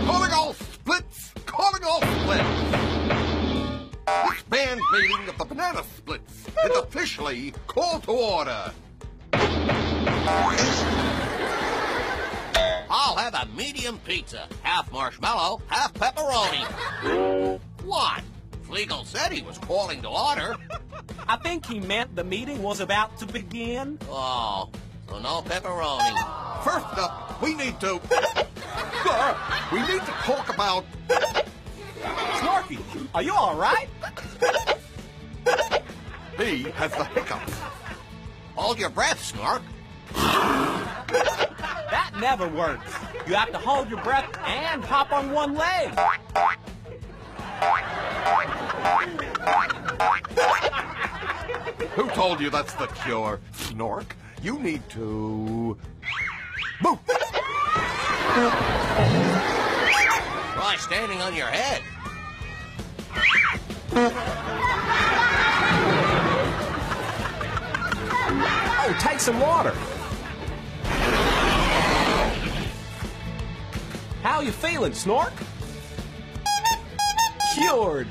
Calling all splits! Calling all splits! This band meeting of the Banana Splits is officially called to order. I'll have a medium pizza, half marshmallow, half pepperoni. What? Flegel said he was calling to order. I think he meant the meeting was about to begin. Oh, so no pepperoni. First up, we need to talk about... Snorky, are you all right? He has the hiccups. Hold your breath, Snork. That never works. You have to hold your breath and hop on one leg. Who told you that's the cure? Snork, you need to... move! Try standing on your head. Oh, take some water. How you feeling, Snork? Cured.